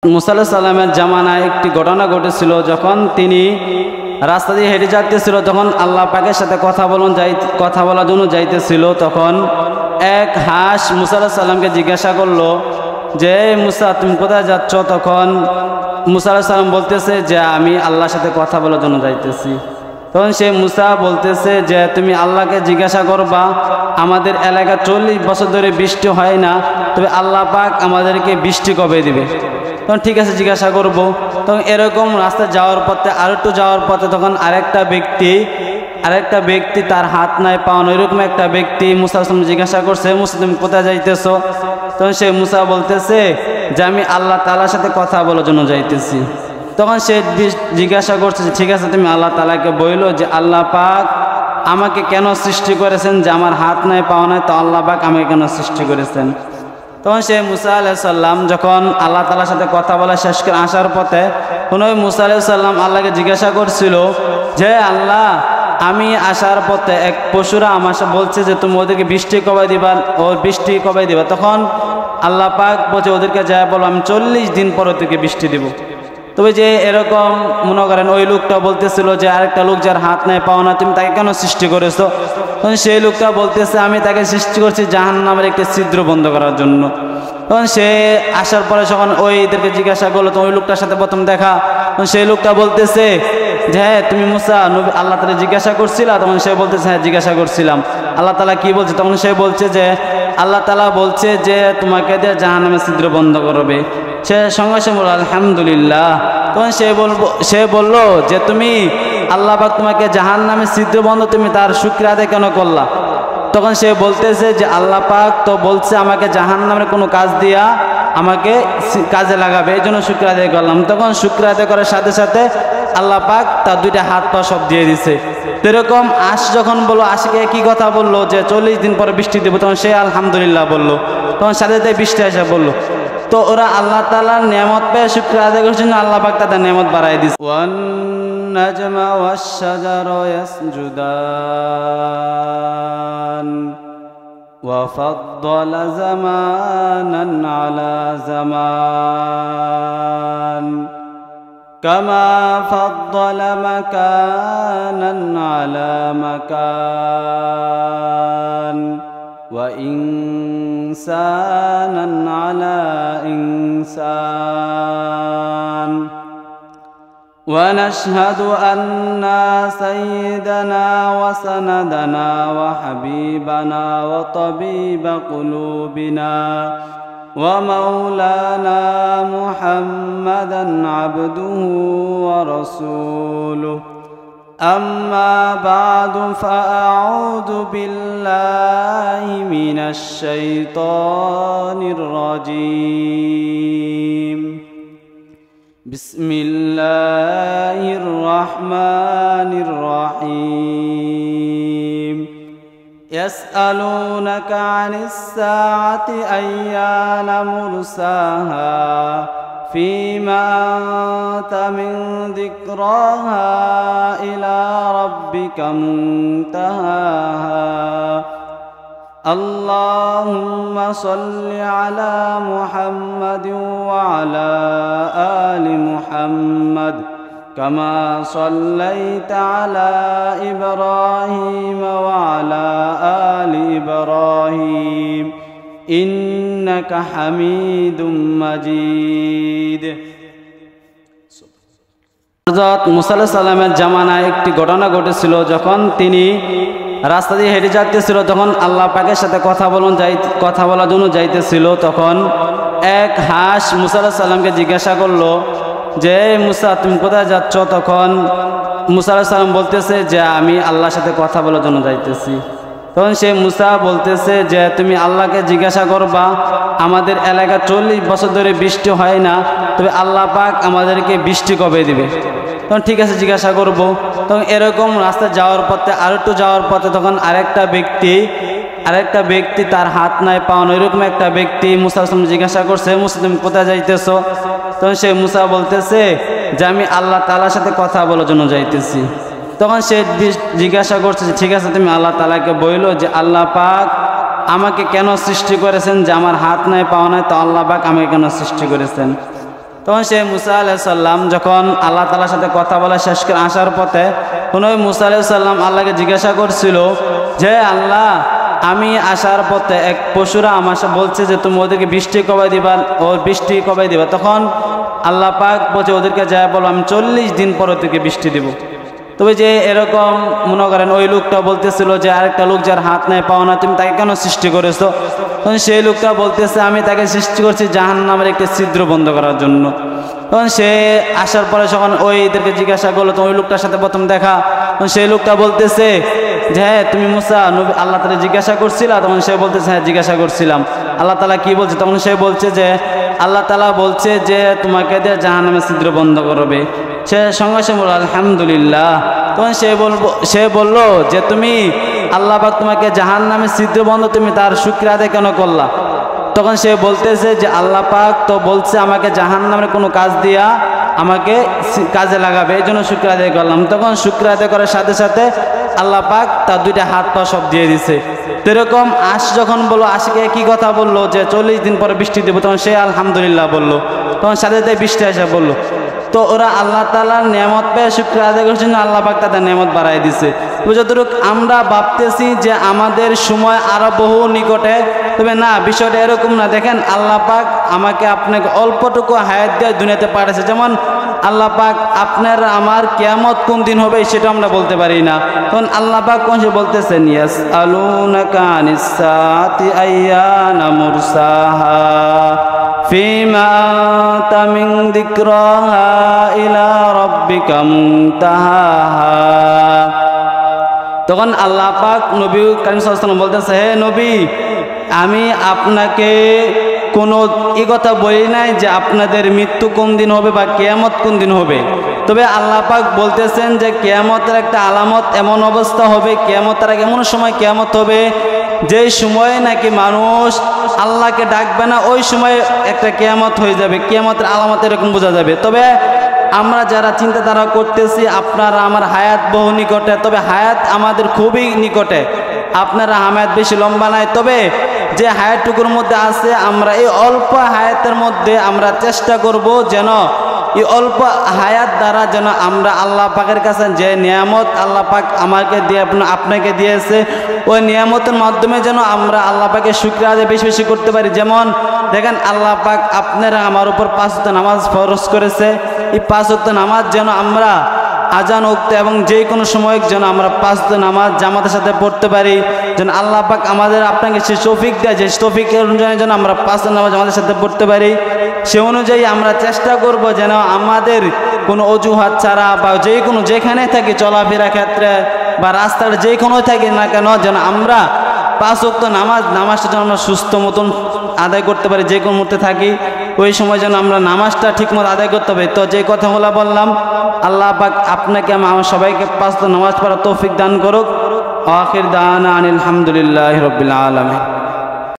মুসা আলাইহিস সালামের জামানায় একটি ঘটনা ঘটেছিল। যখন তিনি রাস্তা দিয়ে হেঁটে যাইতেছিল, তখন আল্লাহ পাকের সাথে কথা বলার জন্য যাইতেছিল, তখন এক হাঁস মুসা আলাইহিস সালামকে জিজ্ঞাসা করলো যে মুসা, তুমি কোথায় যাচ্ছ? তখন মুসা আলাইহিস সালাম বলতেছে যে আমি আল্লাহর সাথে কথা বলার জন্য যাইতেছি। তখন সে মুসা বলতেছে যে তুমি আল্লাহকে জিজ্ঞাসা করবা, আমাদের এলাকা 40 বছর ধরে বৃষ্টি হয় না, তবে আল্লাহ পাক আমাদেরকে বৃষ্টি কবে দিবে? তখন ঠিক আছে, জিজ্ঞাসা করব। তখন এরকম রাস্তায় যাওয়ার পথে আরেকটু যাওয়ার পথে তখন আরেকটা ব্যক্তি তার হাত নাই পাও না, এরকম একটা ব্যক্তি মুসা আলাইহিস সালাম জিজ্ঞাসা করছে, মুসা তুমি কোথায় যাইতেছো? তখন সে মুসা বলতেছে যে আমি আল্লাহ তাআলার সাথে কথা বলার জন্য যাইতেছি। তখন সে জিজ্ঞাসা করছে, ঠিক আছে তুমি আল্লাহ তাআলাকে বইলো যে আল্লাহ পাক আমাকে কেন সৃষ্টি করেছেন, যে আমার হাত নাই পাও নাই, তো আল্লাহ পাক আমাকে কেন সৃষ্টি করেছেন? তখন সে মুসা আলাইহিস সালাম যখন আল্লাহ তাআলার সাথে কথা বলা শেষ করে আসার পথে মুসা আলাইহিস সালাম আল্লাহকে জিজ্ঞাসা করছিল যে আল্লাহ, আমি আসার পথে এক পশুরা আমার বলছে যে তুমি ওদেরকে বৃষ্টি কবে দিবা? তখন আল্লাহ পাক বলছে ওদেরকে যা বলো আমি 40 দিন পর ওদেরকে বৃষ্টি দিব। তবে যে এরকম মনে করেন ওই লোকটা বলতেছিল যে আরেকটা লোক যার হাত নাই পাও না, তুমি তাকে কেন সৃষ্টি করেছো? তখন সেই লোকটা বলতেছে আমি তাকে সৃষ্টি করছি জাহান্নামের একটি ছিদ্র বন্ধ করার জন্য। তখন সে আসার পরে যখন ওইদেরকে জিজ্ঞাসা করলো, তো ওই লোকটার সাথে প্রথম দেখা, তখন সেই লোকটা বলতেছে যে হ্যাঁ তুমি মুসা আল্লাহ তাআলা জিজ্ঞাসা করছিলা? তখন সে বলতেছে হ্যাঁ জিজ্ঞাসা করছিলাম। আল্লাহ তাআলা কি বলছে? তখন সে বলছে যে আল্লাহ তাআলা বলছে যে তোমাকে দিয়ে জাহান্নামের ছিদ্র বন্ধ করবে। সে সঙ্গে সঙ্গে বলল আলহামদুলিল্লাহ। তখন সে বলল যে তুমি আল্লাহ পাক তোমাকে জাহান্নামের ছিদ্র বন্ধ, তুমি তার শুকরিয়া আদায় কেন করলা? তখন সে বলতেছে যে আল্লাহ পাক তো বলছে আমাকে জাহান্নামের কোনো কাজ দিয়া আমাকে কাজে লাগাবে, এই জন্য শুকরিয়া আদায় করলাম। তখন শুকরিয়া আদায় করার সাথে সাথে আল্লাহ পাক তার দুইটা হাত পা সব দিয়ে দিছে। এরকম যখন বললো আশিকে কি কথা বললো যে 40 দিন পরে বৃষ্টি দেবো, তখন সে আলহামদুলিল্লাহ বললো। তখন সাথে সাথে বৃষ্টি আসা বললো। তো ওরা আল্লাহ তাআলার নিয়ামত পেয়ে শুকরিয়া আদায় করার জন্য আল্লাহ পাক তাদের নিয়ামত বাড়ায় দিয়েছে। ওয়ান নাজমা ওয়াশ শাজারু ইয়াসজুদান ওয়া ফাদ্দালা জামানান আলা জামান কামা ফাদ্দালা মাকানান আলা মাকান وإنسانا على إنسان ونشهد أن سيدنا وسندنا وحبيبنا وطبيب قلوبنا ومولانا محمدا عبده ورسوله أما بعد فأعوذ بالله من الشيطان الرجيم بسم الله الرحمن الرحيم يسألونك عن الساعة أيان مرساها فيما أنت من ذكراها إلى ربك منتهاها اللهم صل على محمد وعلى آل محمد كما صليت على إبراهيم وعلى آل إبراهيم إنك حميد مجيد হযরত মুসা আলাইহিস সালামের জামানায় একটি ঘটনা ঘটেছিল। যখন তিনি রাস্তা দিয়ে হেঁটে যাইতেছিল, তখন আল্লাহ পাকের সাথে কথা বলার জন্য যাইতেছিল, তখন এক হাঁস মুসা আলাইহিস সালামকে জিজ্ঞাসা করলো যে মুসা তুমি কোথায় যাচ্ছ? তখন মুসা আলাইহিস সালাম বলতেছে যে আমি আল্লাহর সাথে কথা বলার জন্য যাইতেছি। তখন সে মুসা বলতেছে যে তুমি আল্লাহকে জিজ্ঞাসা করবা, আমাদের এলাকা 40 বছর ধরে বৃষ্টি হয় না, তবে আল্লাহ পাক আমাদেরকে বৃষ্টি কবে দিবে? তখন ঠিক আছে, জিজ্ঞাসা করব। তখন এরকম রাস্তায় যাওয়ার পথে আরেকটু যাওয়ার পথে তখন আরেকটা ব্যক্তি তার হাত নাই পাও না, এরকম একটা ব্যক্তি মুসা আলাইহিস সালাম জিজ্ঞাসা করছে, মুসা তুমি কোথায় যাইতেছো? তখন সে মুসা বলতেছে যে আমি আল্লাহ তাআলার সাথে কথা বলার জন্য যাইতেছি। তখন সে জিজ্ঞাসা করছে, ঠিক আছে তুমি আল্লাহ তাআলাকে বইলো যে আল্লাহ পাক আমাকে কেন সৃষ্টি করেছেন, যে আমার হাত নাই পাও নাই, তো আল্লাহ পাক আমাকে কেন সৃষ্টি করেছেন? তখন সে মুসা আলাইহিস সালাম যখন আল্লাহ তাআলার সাথে কথা বলা শেষ করে আসার পথে তখন ওই মুসা আলাইহিস সালাম আল্লাহকে জিজ্ঞাসা করছিল যে আল্লাহ, আমি আসার পথে এক পশুরা আমার সাথে বলছে যে তুমি ওদেরকে বৃষ্টি কবে দিবা। তখন আল্লাহ পাক বলছে ওদেরকে যায় বলো আমি 40 দিন পর ওদেরকে বৃষ্টি দিব। তবে যে এরকম মনে করেন ওই লোকটা বলতেছিল যে আরেকটা লোক যার হাত নাই পাও না, তুমি তাকে কেন সৃষ্টি করেছো? তখন সেই লোকটা বলতেছে আমি তাকে সৃষ্টি করছি জাহান্নামের একটি ছিদ্র বন্ধ করার জন্য। তখন সে আসার পরে যখন ওইদেরকে জিজ্ঞাসা করলো, তো ওই লোকটার সাথে প্রথম দেখা, তখন সেই লোকটা বলতেছে যে হ্যাঁ তুমি মুসা নবী আল্লাহ তাআলা জিজ্ঞাসা করছিলা? তখন সে বলতেছে হ্যাঁ জিজ্ঞাসা করছিলাম। আল্লাহ তাআলা কি বলছে? তখন সে বলছে যে আল্লাহ তাআলা বলছে যে তোমাকে দিয়ে জাহান্নামের ছিদ্র বন্ধ করবে। সে সঙ্গে সঙ্গে বলল আলহামদুলিল্লাহ। তখন সে বলল যে তুমি আল্লাহ পাক তোমাকে জাহান্নামের ছিদ্র বন্ধ, তুমি তার শুকরিয়া আদায় কেন করলা? তখন সে বলতেছে যে আল্লাহ পাক তো বলছে আমাকে জাহান্নামের কোনো কাজ দিয়া আমাকে কাজে লাগাবে, এই জন্য শুকরিয়া আদায় করলাম। তখন শুকরিয়া আদায় করার সাথে সাথে আল্লাহ পাক তার দুইটা হাত পা সব দিয়ে দিছে। তো এরকম যখন বললো আশিকে কি কথা বললো যে 40 দিন পরে বৃষ্টি দেবো, তখন সে আলহামদুলিল্লাহ বললো। তখন সাথে সাথে বৃষ্টি আসা বললো। তো ওরা আল্লাহ তাআলার নিয়ামত পেয়ে শুকরিয়া আদায় করার জন্য আল্লাহ পাক তাদের নিয়ামত বাড়াই দিছে। যতটুকু আমরা ভাবতেছি যে আমাদের সময় আরো বহু নিকটে, তবে না, বিষয়টা এরকম না। দেখেন আল্লাহ পাক আমাকে আপনাকে অল্পটুকু হায়াত দিয়ে দুনিয়াতে পাঠাইছে। যেমন আল্লাহ পাক আপনার আমার কিয়ামত কোন দিন হবে সেটা আমরা বলতে পারি না। তখন আল্লাহ পাক কোন সে বলতেছেন ইয়াসআলুনাকা আনিস সাআতি আইয়ানা মুরসাহা ফিমা আনতা মিন যিকরাহা ইলা রাব্বিকা মুনতাহাহা। তখন আল্লাহ পাক নবী করিম সাল্লাল্লাহু আলাইহি ওয়াসাল্লাম বলতেছে হে নবী, আমি আপনাকে কোনো কথা বলি নাই যে আপনাদের মৃত্যু কোন দিন হবে বা কিয়ামত কোন দিন হবে। তবে আল্লাহ পাক বলতেছেন যে কিয়ামতের একটা আলামত এমন অবস্থা হবে, কিয়ামতের আগে এমন সময় কিয়ামত হবে যে সময়ে নাকি মানুষ আল্লাহকে ডাকবে না, ওই সময় একটা কিয়ামত হয়ে যাবে। কিয়ামতের আলামত এরকম বোঝা যাবে। তবে আমরা যারা চিন্তাধারা করতেছি আপনারা আমার হায়াত বহু নিকটে, তবে হায়াত আমাদের খুবই নিকটে। আপনারা হায়াত বেশি লম্বা নাই, তবে যে হায়াতটুকুর মধ্যে আছে আমরা এই অল্প হায়াতের মধ্যে আমরা চেষ্টা করব যেন এই অল্প হায়াত দ্বারা যেন আমরা আল্লাহ পাকের কাছে যে নিয়ামত আল্লাহ পাক আমাকে দিয়ে আপনাকে দিয়েছে ওই নিয়ামতের মাধ্যমে যেন আমরা আল্লাহ পাকের শুকরিয়া আদায় বেশি বেশি করতে পারি। যেমন দেখেন আল্লাহ পাক আপনারা আমার উপর 5 ওয়াক্ত নামাজ ফরজ করেছে। এই 5 ওয়াক্ত নামাজ যেন আমরা আজান উক্ত এবং যে কোনো সময় যেন আমরা 5 ওয়াক্ত নামাজ জামাতের সাথে পড়তে পারি। যেন আল্লাহ পাক আমাদের আপনাকে সে তৌফিক দেয় যে তৌফিকের অনুযায়ী যেন আমরা 5 ওয়াক্ত নামাজ জামাতের সাথে পড়তে পারি। সে অনুযায়ী আমরা চেষ্টা করব যেন আমাদের কোনো অজুহাত ছাড়া বা যেখানে থাকি চলাফেরা ক্ষেত্রে বা রাস্তার যে কোনো থাকি না কেন যেন আমরা 5 ওয়াক্ত নামাজটা যেন আমরা সুস্থ মতন আদায় করতে পারি। যে কোনো মুহূর্তে থাকি ওই সময় যেন আমরা নামাজটা ঠিকমতো আদায় করতে হবে। তো যে কথাগুলো বললাম আল্লাহ পাক আপনাকে আমার সবাইকে 5 ওয়াক্ত নামাজ পড়ার তৌফিক দান করুক। আখির দাওয়ানা আনিল হামদুলিল্লাহি রাব্বিল আলামিন।